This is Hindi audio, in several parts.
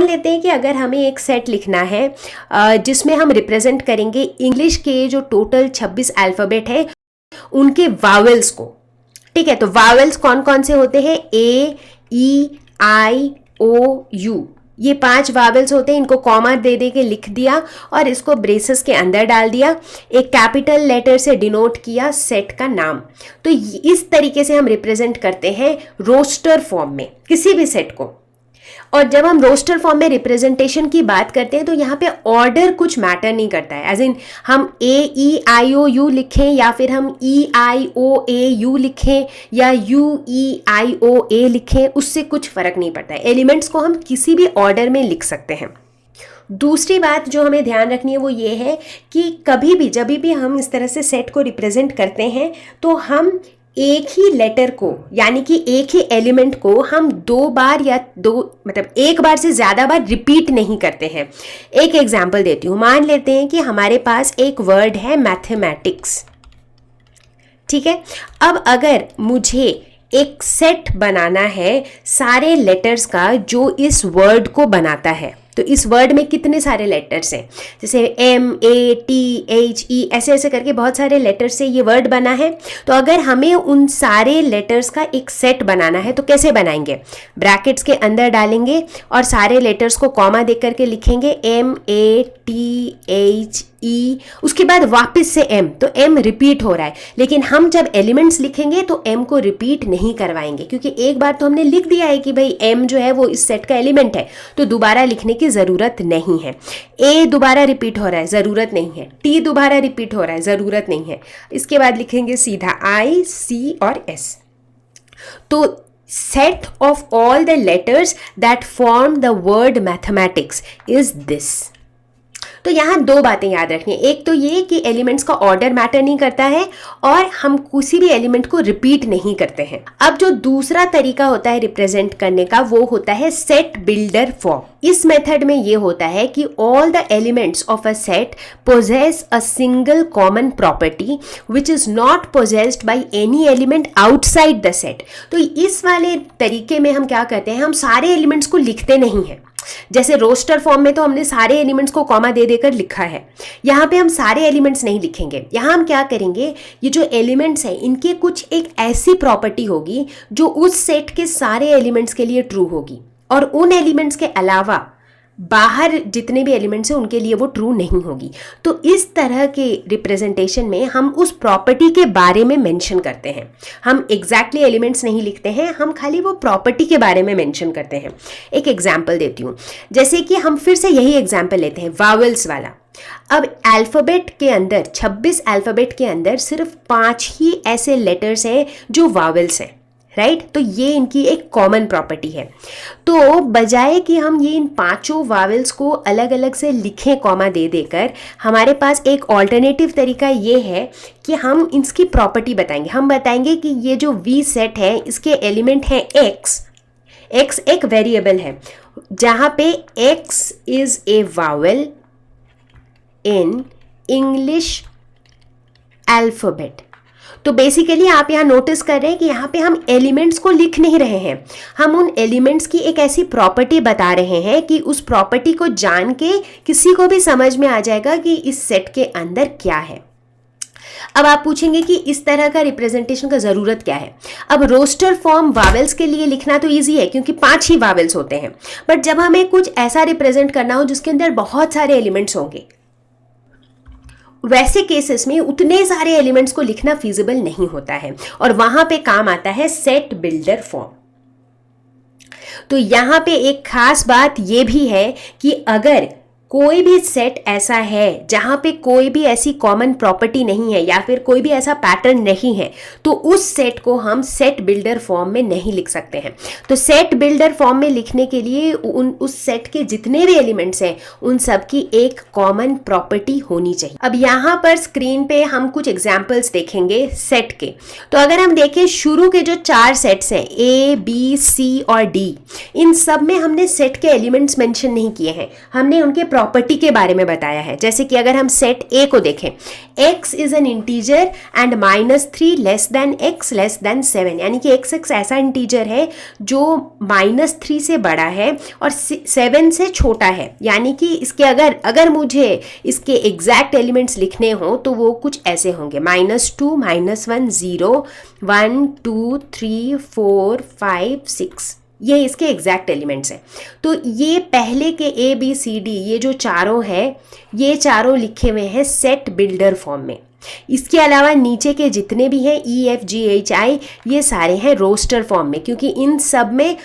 लेते हैं कि अगर हमें एक सेट लिखना है जिसमें हम रिप्रेजेंट करेंगे इंग्लिश के जो टोटल 26 अल्फ़ाबेट है उनके वावेल्स को। ठीक है, तो वावेल्स कौन कौन से होते हैं? ए, ई, आई, ओ, यू, ये 5 वावेल्स होते हैं। इनको कॉमा दे दे के लिख दिया और इसको ब्रेसेस के अंदर डाल दिया, एक कैपिटल लेटर से डिनोट किया सेट का नाम। तो इस तरीके से हम रिप्रेजेंट करते हैं रोस्टर फॉर्म में किसी भी सेट को। और जब हम रोस्टर फॉर्म में रिप्रेजेंटेशन की बात करते हैं तो यहाँ पे ऑर्डर कुछ मैटर नहीं करता है, एज इन हम ए ई आई ओ यू लिखें या फिर हम ई आई ओ ए यू लिखें या यू ई आई ओ ए लिखें, उससे कुछ फर्क नहीं पड़ता है। एलिमेंट्स को हम किसी भी ऑर्डर में लिख सकते हैं। दूसरी बात जो हमें ध्यान रखनी है वो ये है कि कभी भी जब भी हम इस तरह से सेट को रिप्रेजेंट करते हैं तो हम एक ही लेटर को यानी कि एक ही एलिमेंट को हम 2 बार या एक बार से ज़्यादा बार रिपीट नहीं करते हैं। एक एग्जाम्पल देती हूँ। मान लेते हैं कि हमारे पास एक वर्ड है मैथमेटिक्स। ठीक है, अब अगर मुझे एक सेट बनाना है सारे लेटर्स का जो इस वर्ड को बनाता है, तो इस वर्ड में कितने सारे लेटर्स हैं, जैसे एम, ए, टी, एच, ई, ऐसे ऐसे करके बहुत सारे लेटर्स से ये वर्ड बना है। तो अगर हमें उन सारे लेटर्स का एक सेट बनाना है तो कैसे बनाएंगे? ब्रैकेट्स के अंदर डालेंगे और सारे लेटर्स को कॉमा देख करके लिखेंगे एम, ए, टी, एच, ई, उसके बाद वापस से एम, तो एम रिपीट हो रहा है। लेकिन हम जब एलिमेंट्स लिखेंगे तो एम को रिपीट नहीं करवाएंगे, क्योंकि एक बार तो हमने लिख दिया है कि भाई एम जो है वो इस सेट का एलिमेंट है, तो दोबारा लिखने की ज़रूरत नहीं है। ए दोबारा रिपीट हो रहा है, ज़रूरत नहीं है। टी दोबारा रिपीट हो रहा है, ज़रूरत नहीं है। इसके बाद लिखेंगे सीधा आई, सी और एस। तो set of all the letters that form the word mathematics is this। तो यहाँ 2 बातें याद रखनी है। एक तो ये कि एलिमेंट्स का ऑर्डर मैटर नहीं करता है और हम किसी भी एलिमेंट को रिपीट नहीं करते हैं। अब जो दूसरा तरीका होता है रिप्रेजेंट करने का वो होता है सेट बिल्डर फॉर्म। इस मेथड में ये होता है कि all the elements of a set possess a single common property which is not possessed by any element outside the set. तो इस वाले तरीके में हम क्या करते हैं, हम सारे एलिमेंट्स को लिखते नहीं हैं। जैसे रोस्टर फॉर्म में तो हमने सारे एलिमेंट्स को कॉमा दे देकर लिखा है, यहाँ पे हम सारे एलिमेंट्स नहीं लिखेंगे। यहाँ हम क्या करेंगे, ये जो एलिमेंट्स हैं इनके कुछ एक ऐसी प्रॉपर्टी होगी जो उस सेट के सारे एलिमेंट्स के लिए ट्रू होगी और उन एलिमेंट्स के अलावा बाहर जितने भी एलिमेंट्स हैं उनके लिए वो ट्रू नहीं होगी। तो इस तरह के रिप्रेजेंटेशन में हम उस प्रॉपर्टी के बारे में मेंशन करते हैं। हम एग्जैक्टली एलिमेंट्स नहीं लिखते हैं, हम खाली वो प्रॉपर्टी के बारे में मेंशन करते हैं। एक एग्जाम्पल देती हूँ, जैसे कि हम फिर से यही एग्जाम्पल लेते हैं वावेल्स वाला। अब अल्फ़ाबेट के अंदर 26 अल्फ़ाबेट के अंदर सिर्फ 5 ही ऐसे लेटर्स हैं जो वावेल्स हैं, राइट। तो ये इनकी एक कॉमन प्रॉपर्टी है। तो बजाय कि हम ये इन 5 वावेल्स को अलग अलग से लिखें कॉमा दे देकर, हमारे पास एक ऑल्टरनेटिव तरीका ये है कि हम इसकी प्रॉपर्टी बताएंगे। हम बताएंगे कि ये जो वी सेट है इसके एलिमेंट है एक्स। एक्स एक वेरिएबल है जहाँ पे x is a Wavell in English alphabet. तो बेसिकली आप यहाँ नोटिस कर रहे हैं कि यहाँ पे हम एलिमेंट्स को लिख नहीं रहे हैं, हम उन एलिमेंट्स की एक ऐसी प्रॉपर्टी बता रहे हैं कि उस प्रॉपर्टी को जान के किसी को भी समझ में आ जाएगा कि इस सेट के अंदर क्या है। अब आप पूछेंगे कि इस तरह का रिप्रेजेंटेशन का ज़रूरत क्या है। अब रोस्टर फॉर्म वावेल्स के लिए लिखना तो ईजी है क्योंकि 5 ही वावेल्स होते हैं, बट जब हमें कुछ ऐसा रिप्रेजेंट करना हो जिसके अंदर बहुत सारे एलिमेंट्स होंगे, वैसे केसेस में उतने सारे एलिमेंट्स को लिखना फिजिबल नहीं होता है और वहां पे काम आता है सेट बिल्डर फॉर्म। तो यहां पे एक खास बात ये भी है कि अगर कोई भी सेट ऐसा है जहाँ पे कोई भी ऐसी कॉमन प्रॉपर्टी नहीं है या फिर कोई भी ऐसा पैटर्न नहीं है, तो उस सेट को हम सेट बिल्डर फॉर्म में नहीं लिख सकते हैं। तो सेट बिल्डर फॉर्म में लिखने के लिए उस सेट के जितने भी एलिमेंट्स हैं उन सब की एक कॉमन प्रॉपर्टी होनी चाहिए। अब यहाँ पर स्क्रीन पे हम कुछ एग्जाम्पल्स देखेंगे सेट के। तो अगर हम देखें शुरू के जो 4 सेट्स हैं ए, बी, सी और डी, इन सब में हमने सेट के एलिमेंट्स मेंशन नहीं किए हैं, हमने उनके प्रॉपर्टी के बारे में बताया है। जैसे कि अगर हम सेट ए को देखें, x is an integer and -3 less than x less than 7, यानी कि x ऐसा इंटीजर है जो -3 से बड़ा है और 7 से छोटा है। यानी कि इसके अगर मुझे इसके एग्जैक्ट एलिमेंट्स लिखने हो तो वो कुछ ऐसे होंगे, -2 -1 0 1 2 3 4 5 6, ये इसके एग्जैक्ट एलिमेंट्स हैं। तो ये पहले के ABCD ये जो चारों हैं, ये चारों लिखे हुए हैं सेट बिल्डर फॉर्म में। इसके अलावा नीचे के जितने भी हैं EFGHI ये सारे हैं रोस्टर फॉर्म में, क्योंकि इन सब में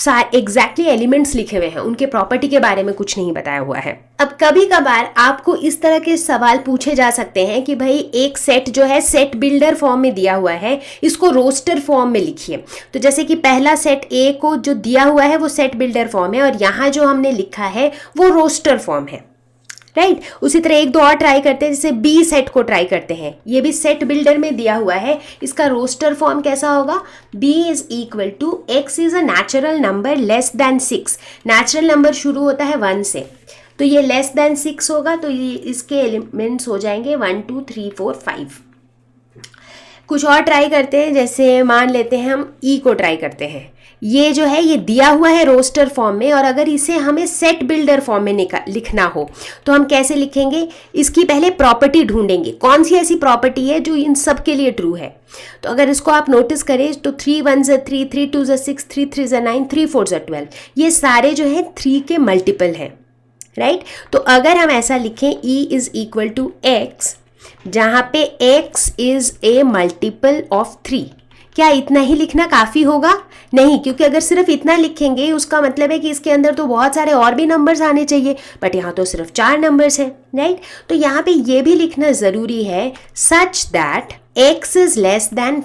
एग्जैक्टली एलिमेंट्स लिखे हुए हैं, उनके प्रॉपर्टी के बारे में कुछ नहीं बताया हुआ है। अब कभी कभार आपको इस तरह के सवाल पूछे जा सकते हैं कि भाई एक सेट जो है सेट बिल्डर फॉर्म में दिया हुआ है, इसको रोस्टर फॉर्म में लिखिए। तो जैसे कि पहला सेट ए को जो दिया हुआ है वो सेट बिल्डर फॉर्म है और यहाँ जो हमने लिखा है वो रोस्टर फॉर्म है, राइट। उसी तरह एक दो और ट्राई करते हैं, जैसे बी सेट को ट्राई करते हैं, ये भी सेट बिल्डर में दिया हुआ है, इसका रोस्टर फॉर्म कैसा होगा, b is equal to x is a natural number less than 6, natural number शुरू होता है 1 से, तो ये लेस देन 6 होगा, तो ये इसके एलिमेंट्स हो जाएंगे 1 2 3 4 5। कुछ और ट्राई करते हैं, जैसे मान लेते हैं हम e को ट्राई करते हैं, ये जो है ये दिया हुआ है रोस्टर फॉर्म में, और अगर इसे हमें सेट बिल्डर फॉर्म में लिखना हो तो हम कैसे लिखेंगे, इसकी पहले प्रॉपर्टी ढूंढेंगे, कौन सी ऐसी प्रॉपर्टी है जो इन सब के लिए ट्रू है। तो अगर इसको आप नोटिस करें तो 3 1 3 3 2 6 3 3 9 3 4 12, ये सारे जो है 3 के मल्टीपल हैं, राइट। तो अगर हम ऐसा लिखें e is equal to x, जहाँ पे x is a multiple of 3, क्या इतना ही लिखना काफ़ी होगा? नहीं, क्योंकि अगर सिर्फ इतना लिखेंगे उसका मतलब है कि इसके अंदर तो बहुत सारे और भी नंबर्स आने चाहिए, बट यहाँ तो सिर्फ 4 नंबर्स हैं, राइट। तो यहाँ पे ये भी लिखना ज़रूरी है, such that x is less than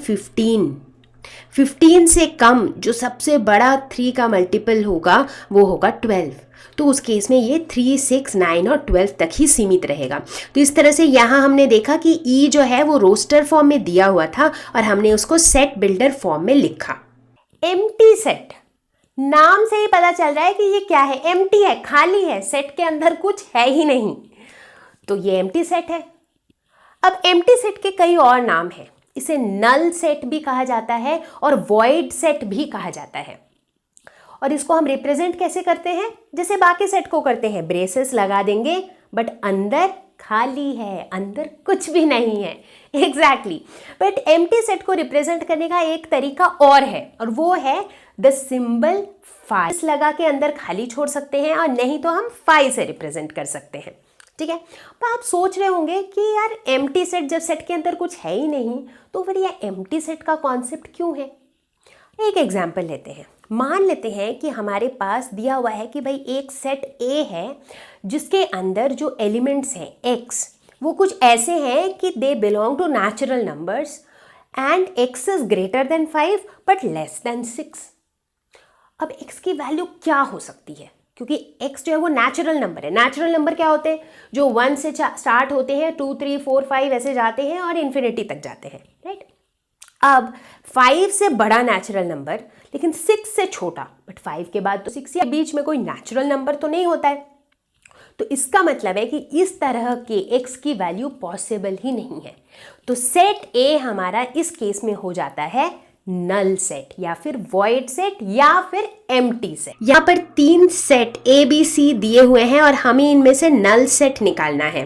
15 से कम जो सबसे बड़ा 3 का मल्टीपल होगा वो होगा 12। तो उस केस में ये 3 6 9 और 12 तक ही सीमित रहेगा। तो इस तरह से यहाँ हमने देखा कि ई जो है वो रोस्टर फॉर्म में दिया हुआ था और हमने उसको सेट बिल्डर फॉर्म में लिखा। एम्प्टी सेट, नाम से ही पता चल रहा है कि ये क्या है, एम्प्टी है, खाली है, सेट के अंदर कुछ है ही नहीं, तो ये एम्प्टी सेट है। अब एम्प्टी सेट के कई और नाम हैं, इसे नल सेट भी कहा जाता है और वॉइड सेट भी कहा जाता है। और इसको हम रिप्रेजेंट कैसे करते हैं, जैसे बाकी सेट को करते हैं, ब्रेसेस लगा देंगे बट अंदर खाली है, अंदर कुछ भी नहीं है, एग्जैक्टली। बट एम्प्टी सेट को रिप्रेजेंट करने का एक तरीका और है, और वो है द सिंबल फाई लगा के अंदर खाली छोड़ सकते हैं, और नहीं तो हम फाई से रिप्रेजेंट कर सकते हैं, ठीक है। तो आप सोच रहे होंगे कि यार एम्प्टी सेट, जब सेट के अंदर कुछ है ही नहीं तो फिर ये एम्प्टी सेट का कॉन्सेप्ट क्यों है। एक एग्जाम्पल लेते हैं, मान लेते हैं कि हमारे पास दिया हुआ है कि भाई एक सेट A है जिसके अंदर जो एलिमेंट्स हैं x वो कुछ ऐसे हैं कि they belong to natural numbers and x is greater than 5 but less than 6। अब x की वैल्यू क्या हो सकती है, क्योंकि x जो है वो नेचुरल नंबर है। नेचुरल नंबर क्या होते हैं, जो 1 से स्टार्ट होते हैं, 2 3 4 5 ऐसे जाते हैं और इन्फिनिटी तक जाते हैं, राइट। अब 5 से बड़ा नेचुरल नंबर लेकिन 6 से छोटा, बट 5 के बाद तो 6 के बीच में कोई नेचुरल नंबर तो नहीं होता है। तो इसका मतलब है कि इस तरह के x की वैल्यू पॉसिबल ही नहीं है। तो सेट A हमारा इस केस में हो जाता है नल सेट या फिर वॉइड सेट या फिर एम्प्टी सेट। यहाँ पर 3 सेट A B C दिए हुए हैं और हमें इनमें से नल सेट निकालना है।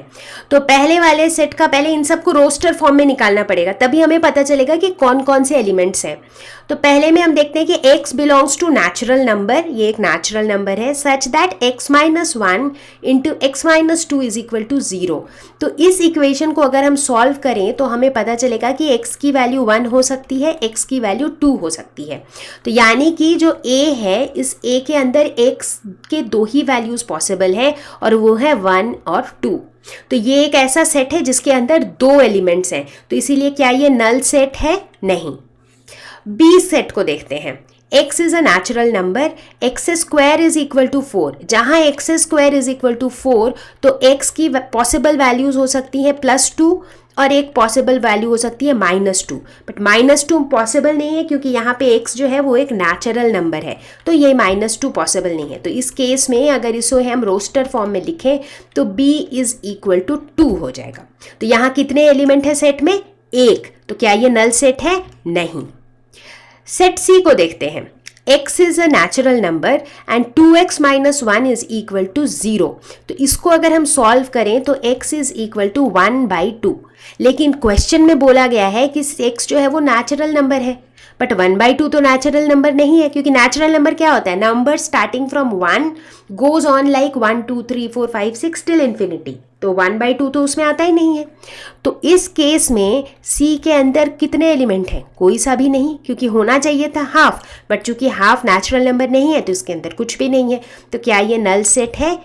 तो पहले वाले सेट का पहले इन सबको रोस्टर फॉर्म में निकालना पड़ेगा, तभी हमें पता चलेगा कि कौन कौन से एलिमेंट्स हैं। तो पहले में हम देखते हैं कि x belongs to natural number, ये एक नेचुरल नंबर है, such that x minus 1 into x minus 2 is equal to 0। तो इस इक्वेशन को अगर हम सॉल्व करें तो हमें पता चलेगा कि x की वैल्यू 1 हो सकती है, x की वैल्यू 2 हो सकती है। तो यानी कि जो a है, इस a के अंदर x के 2 ही वैल्यूज पॉसिबल है और वो है 1 और 2। तो ये एक ऐसा सेट है जिसके अंदर 2 एलिमेंट्स हैं, तो इसीलिए क्या ये नल सेट है? नहीं। बी सेट को देखते हैं। x is a natural number, x square is equal to 4। जहाँ x square is equal to 4 तो x की पॉसिबल वैल्यूज हो सकती हैं +2 और एक पॉसिबल वैल्यू हो सकती है -2, बट -2 पॉसिबल नहीं है क्योंकि यहाँ पे x जो है वो एक नेचुरल नंबर है, तो ये -2 पॉसिबल नहीं है। तो इस केस में अगर इसको हम रोस्टर फॉर्म में लिखें तो b इज इक्वल टू 2 हो जाएगा। तो यहाँ कितने एलिमेंट है सेट में? 1। तो क्या ये नल सेट है? नहीं। सेट सी को देखते हैं। x is a natural number and 2x minus 1 is equal to 0। तो इसको अगर हम सॉल्व करें तो x इज इक्वल टू 1/2, लेकिन क्वेश्चन में बोला गया है कि x जो है वो नेचुरल नंबर है, बट 1/2 तो नेचुरल नंबर नहीं है, क्योंकि नेचुरल नंबर क्या होता है? Number starting from 1 goes on like 1 2 3 4 5 6 till infinity, तो 1/2 तो उसमें आता ही नहीं है। तो इस केस में C के अंदर कितने एलिमेंट हैं? कोई सा भी नहीं, क्योंकि होना चाहिए था हाफ, बट चूंकि हाफ नेचुरल नंबर नहीं है तो इसके अंदर कुछ भी नहीं है। तो क्या ये नल सेट है?